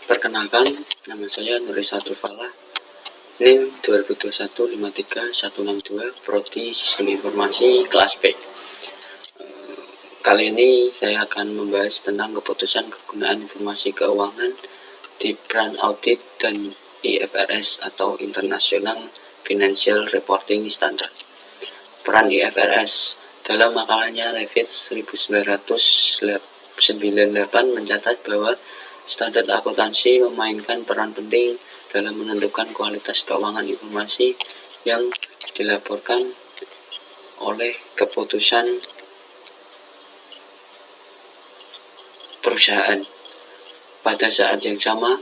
Perkenalkan, nama saya Nurisatul Falah, NIM 2021-53162, Prodi Sistem Informasi kelas B. Kali ini saya akan membahas tentang keputusan kegunaan informasi keuangan di peran audit dan IFRS atau International Financial Reporting Standard. Peran IFRS dalam makalahnya Revit 1998 mencatat bahwa standar akuntansi memainkan peran penting dalam menentukan kualitas keuangan informasi yang dilaporkan oleh keputusan perusahaan. Pada saat yang sama,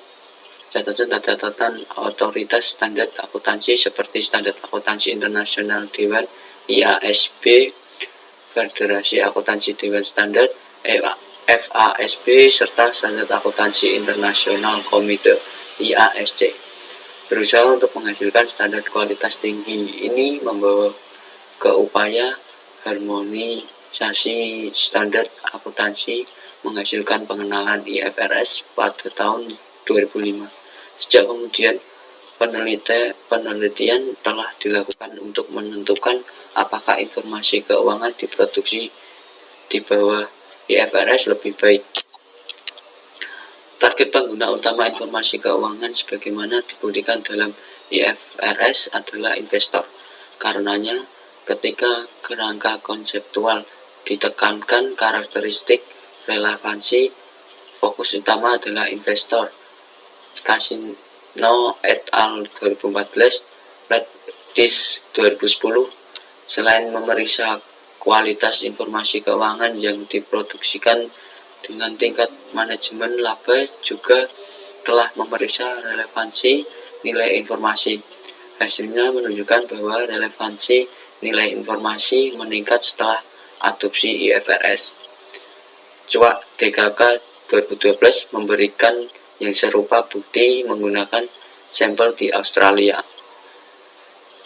catatan otoritas standar akuntansi seperti Standar Akuntansi Internasional Dewan IASB, Federasi Akuntansi Dewan Standar FASB, serta Standar Akuntansi Internasional Komite IASC berusaha untuk menghasilkan standar kualitas tinggi. Ini membawa ke upaya harmonisasi standar akuntansi menghasilkan pengenalan IFRS pada tahun 2005. Sejak kemudian penelitian telah dilakukan untuk menentukan apakah informasi keuangan diproduksi di bawah IFRS lebih baik. Target pengguna utama informasi keuangan sebagaimana dibuktikan dalam IFRS adalah investor. Karenanya, ketika kerangka konseptual ditekankan karakteristik relevansi, fokus utama adalah investor. Casino et al. 2014, Redis 2010. Selain memeriksa kualitas informasi keuangan yang diproduksikan dengan tingkat manajemen laba, juga telah memeriksa relevansi nilai informasi. Hasilnya menunjukkan bahwa relevansi nilai informasi meningkat setelah adopsi IFRS. Cuak DKK 2012 memberikan yang serupa bukti menggunakan sampel di Australia.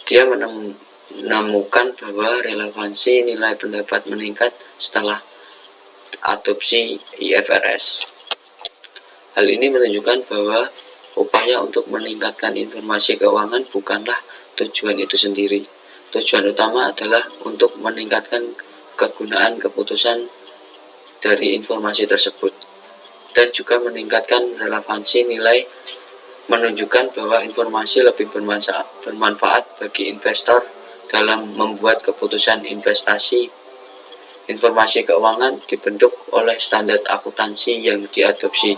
Dia menemukan bahwa relevansi nilai pendapat meningkat setelah adopsi IFRS. Hal ini menunjukkan bahwa upaya untuk meningkatkan informasi keuangan bukanlah tujuan itu sendiri. Tujuan utama adalah untuk meningkatkan kegunaan keputusan dari informasi tersebut, dan juga meningkatkan relevansi nilai, menunjukkan bahwa informasi lebih bermanfaat bagi investor dalam membuat keputusan investasi. Informasi keuangan dibentuk oleh standar akuntansi yang diadopsi.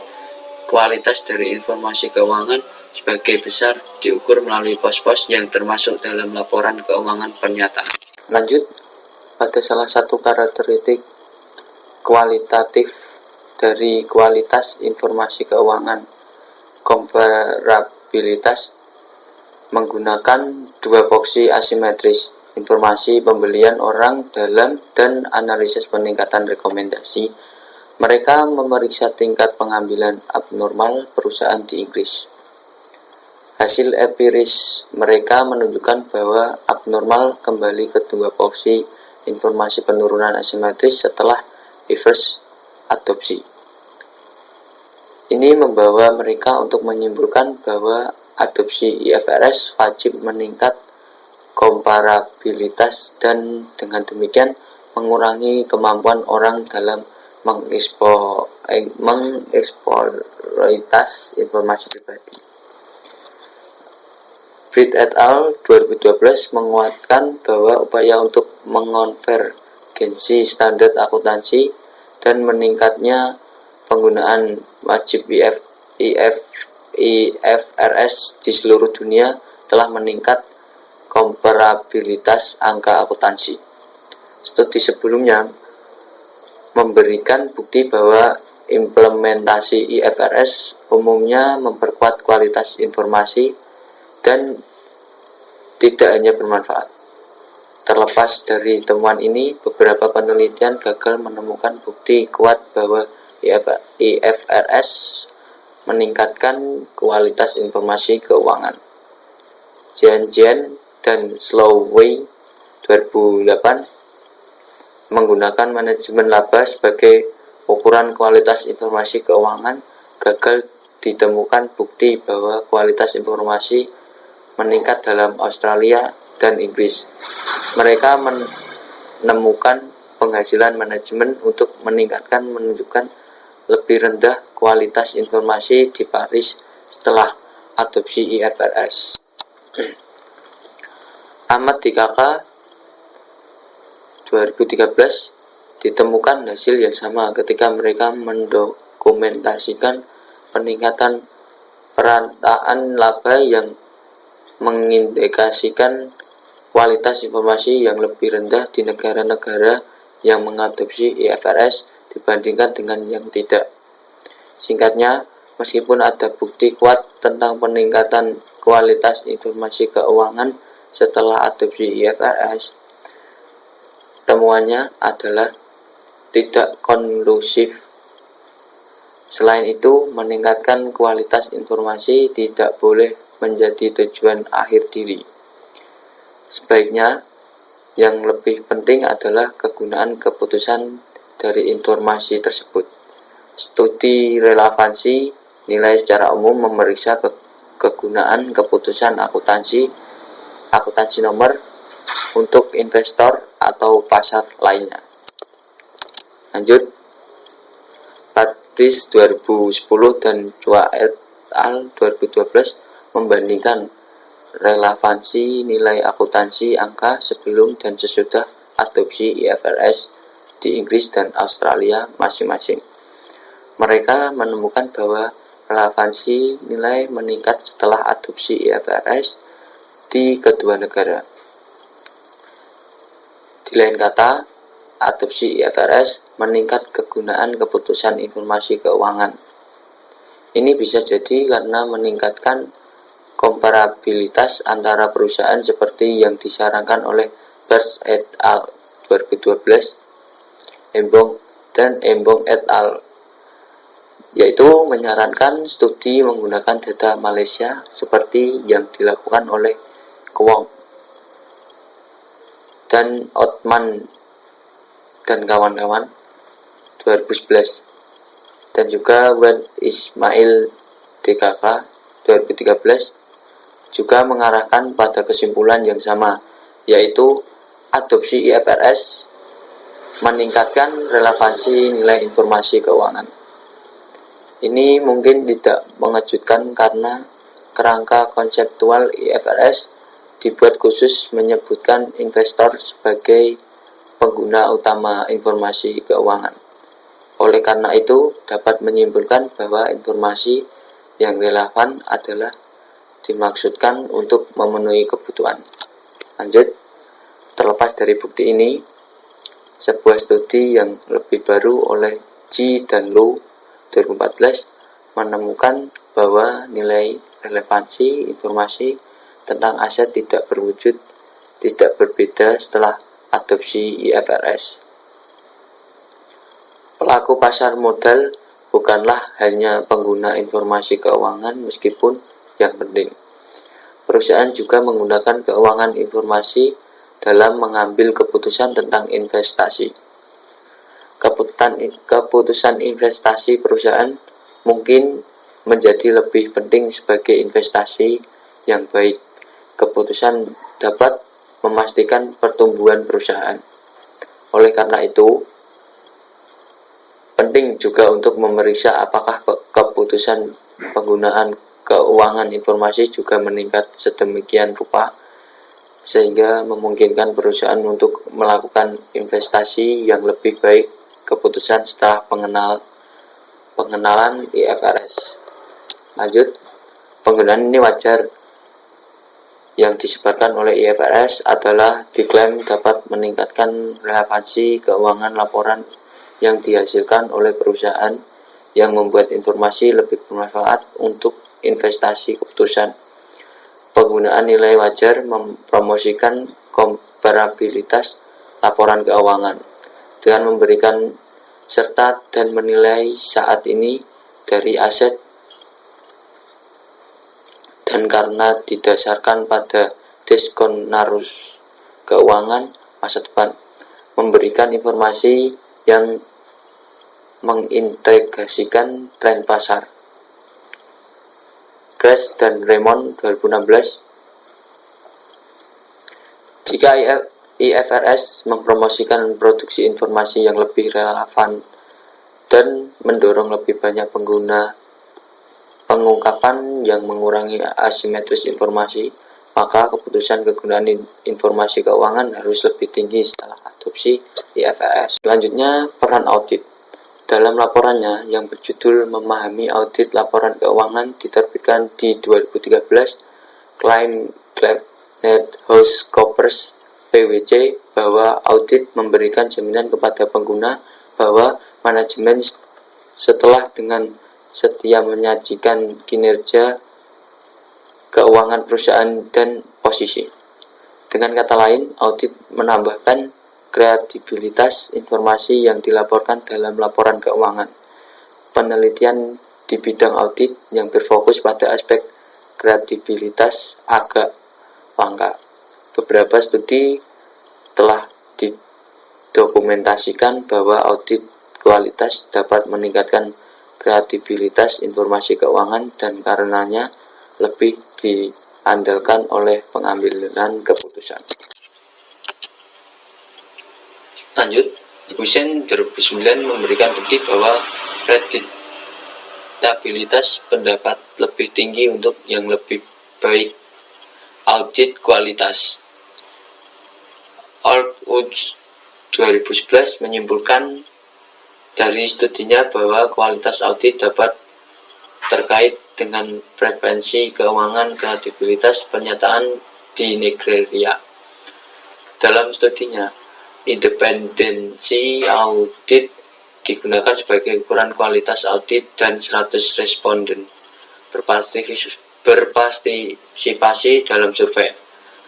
Kualitas dari informasi keuangan sebagai besar diukur melalui pos-pos yang termasuk dalam laporan keuangan pernyataan. Lanjut, pada salah satu karakteristik kualitatif dari kualitas informasi keuangan, komparabilitas, menggunakan dua proksi asimetris, informasi pembelian orang dalam dan analisis peningkatan rekomendasi. Mereka memeriksa tingkat pengambilan abnormal perusahaan di Inggris. Hasil empiris mereka menunjukkan bahwa abnormal kembali ke dua proksi informasi penurunan asimetris setelah reverse adopsi. Ini membawa mereka untuk menyimpulkan bahwa adopsi IFRS wajib meningkat komparabilitas dan dengan demikian mengurangi kemampuan orang dalam mengeksploitasi informasi pribadi. Britt et al. 2012 menguatkan bahwa upaya untuk mengonvergensi standar akuntansi dan meningkatnya penggunaan wajib IFRS di seluruh dunia telah meningkat komparabilitas angka akuntansi. Studi sebelumnya memberikan bukti bahwa implementasi IFRS umumnya memperkuat kualitas informasi dan tidak hanya bermanfaat. Terlepas dari temuan ini, beberapa penelitian gagal menemukan bukti kuat bahwa IFRS meningkatkan kualitas informasi keuangan. Jian dan Slowway 2008 menggunakan manajemen laba sebagai ukuran kualitas informasi keuangan gagal ditemukan bukti bahwa kualitas informasi meningkat dalam Australia dan Inggris. Mereka menemukan penghasilan manajemen untuk menunjukkan lebih rendah kualitas informasi di Paris setelah adopsi IFRS. Ahmad Dikaka 2013 ditemukan hasil yang sama ketika mereka mendokumentasikan peningkatan perataan laba yang mengindikasikan kualitas informasi yang lebih rendah di negara-negara yang mengadopsi IFRS dibandingkan dengan yang tidak. Singkatnya, meskipun ada bukti kuat tentang peningkatan kualitas informasi keuangan setelah adopsi IFRS, temuannya adalah tidak konklusif. Selain itu, meningkatkan kualitas informasi tidak boleh menjadi tujuan akhir diri. Sebaiknya, yang lebih penting adalah kegunaan keputusan dari informasi tersebut. Studi relevansi nilai secara umum memeriksa kegunaan keputusan akuntansi nomor untuk investor atau pasar lainnya. Lanjut, Patrice 2010 dan Chua et al. 2012 membandingkan relevansi nilai akuntansi angka sebelum dan sesudah adopsi IFRS di Inggris dan Australia masing-masing. Mereka menemukan bahwa relevansi nilai meningkat setelah adopsi IFRS di kedua negara. Di lain kata, adopsi IFRS meningkat kegunaan keputusan informasi keuangan. Ini bisa jadi karena meningkatkan komparabilitas antara perusahaan seperti yang disarankan oleh Birch et al. 2012, Embong et al. Yaitu menyarankan studi menggunakan data Malaysia seperti yang dilakukan oleh Kwong dan Othman dan kawan-kawan 2011, dan juga Wan Ismail DKK 2013 juga mengarahkan pada kesimpulan yang sama, yaitu adopsi IFRS meningkatkan relevansi nilai informasi keuangan. Ini mungkin tidak mengejutkan karena kerangka konseptual IFRS dibuat khusus menyebutkan investor sebagai pengguna utama informasi keuangan. Oleh karena itu, dapat menyimpulkan bahwa informasi yang relevan adalah dimaksudkan untuk memenuhi kebutuhan. Lanjut, terlepas dari bukti ini, sebuah studi yang lebih baru oleh Ji dan Lu 2014 menemukan bahwa nilai relevansi informasi tentang aset tidak berbeda setelah adopsi IFRS. Pelaku pasar modal bukanlah hanya pengguna informasi keuangan meskipun yang penting. Perusahaan juga menggunakan keuangan informasi dalam mengambil keputusan tentang investasi. Keputusan investasi perusahaan mungkin menjadi lebih penting sebagai investasi yang baik. Keputusan dapat memastikan pertumbuhan perusahaan. Oleh karena itu, penting juga untuk memeriksa apakah keputusan penggunaan keuangan informasi juga meningkat sedemikian rupa sehingga memungkinkan perusahaan untuk melakukan investasi yang lebih baik. Keputusan setelah pengenalan IFRS. Lanjut, penggunaan ini wajar yang disebarkan oleh IFRS adalah diklaim dapat meningkatkan relevansi keuangan laporan yang dihasilkan oleh perusahaan yang membuat informasi lebih bermanfaat untuk investasi keputusan. Penggunaan nilai wajar mempromosikan komparabilitas laporan keuangan dengan memberikan serta dan menilai saat ini dari aset dan karena didasarkan pada diskonarus keuangan masa depan, memberikan informasi yang mengintegrasikan tren pasar. Grace dan Raymond 2016. Jika IFRS mempromosikan produksi informasi yang lebih relevan dan mendorong lebih banyak pengungkapan yang mengurangi asimetris informasi, maka keputusan kegunaan informasi keuangan harus lebih tinggi setelah adopsi IFRS. Selanjutnya, peran audit. Dalam laporannya yang berjudul Memahami Audit Laporan Keuangan diterbitkan di 2013, klaim PricewaterhouseCoopers (PwC) bahwa audit memberikan jaminan kepada pengguna bahwa manajemen setelah dengan setia menyajikan kinerja keuangan perusahaan dan posisi. Dengan kata lain, audit menambahkan kredibilitas informasi yang dilaporkan dalam laporan keuangan. Penelitian di bidang audit yang berfokus pada aspek kredibilitas agak langka. Beberapa studi telah didokumentasikan bahwa audit kualitas dapat meningkatkan kredibilitas informasi keuangan dan karenanya lebih diandalkan oleh pengambilan keputusan. Lanjut, Hussein 2009 memberikan bukti bahwa kreditabilitas pendapat lebih tinggi untuk yang lebih baik audit kualitas. Altwoods 2011 menyimpulkan dari studinya bahwa kualitas audit dapat terkait dengan frekuensi keuangan kredibilitas pernyataan di Nigeria. Dalam studinya, independensi audit digunakan sebagai ukuran kualitas audit dan 100 responden berpartisipasi dalam survei.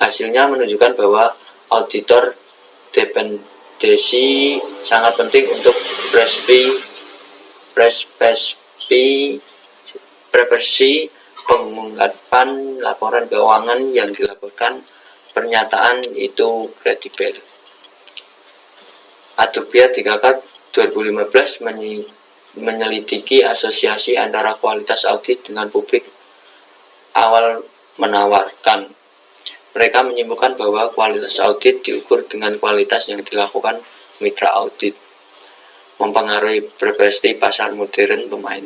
Hasilnya menunjukkan bahwa auditor dependensi sangat penting untuk preferensi pengungkapan laporan keuangan yang dilaporkan pernyataan itu kredibel. Adopia Dikakak 2015 menyelidiki asosiasi antara kualitas audit dengan publik awal menawarkan. Mereka menyimpulkan bahwa kualitas audit diukur dengan kualitas yang dilakukan mitra audit, mempengaruhi preferensi pasar modern pemain.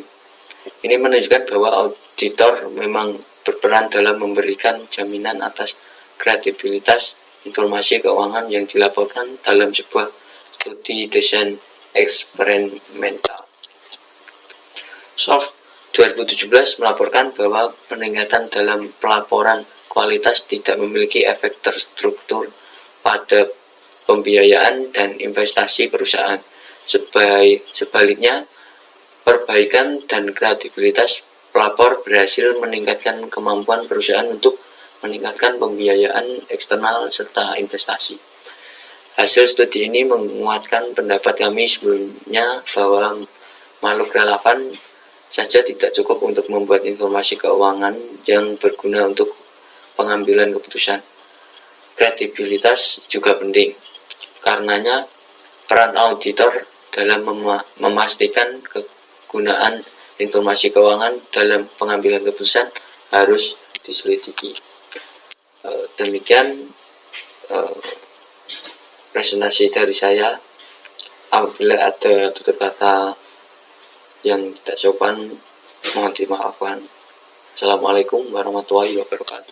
Ini menunjukkan bahwa auditor memang berperan dalam memberikan jaminan atas kredibilitas informasi keuangan yang dilaporkan dalam sebuah studi desain eksperimental. Soft 2017 melaporkan bahwa peningkatan dalam pelaporan kualitas tidak memiliki efek terstruktur pada pembiayaan dan investasi perusahaan. Sebaliknya, perbaikan dan kredibilitas pelapor berhasil meningkatkan kemampuan perusahaan untuk meningkatkan pembiayaan eksternal serta investasi. Hasil studi ini menguatkan pendapat kami sebelumnya bahwa makhluk relevan saja tidak cukup untuk membuat informasi keuangan yang berguna untuk pengambilan keputusan. Kredibilitas juga penting. Karenanya, peran auditor dalam memastikan kegunaan informasi keuangan dalam pengambilan keputusan harus diselidiki. Demikian presentasi dari saya. Apabila ada tutur kata yang tidak sopan, mohon dimaafkan. Assalamualaikum warahmatullahi wabarakatuh.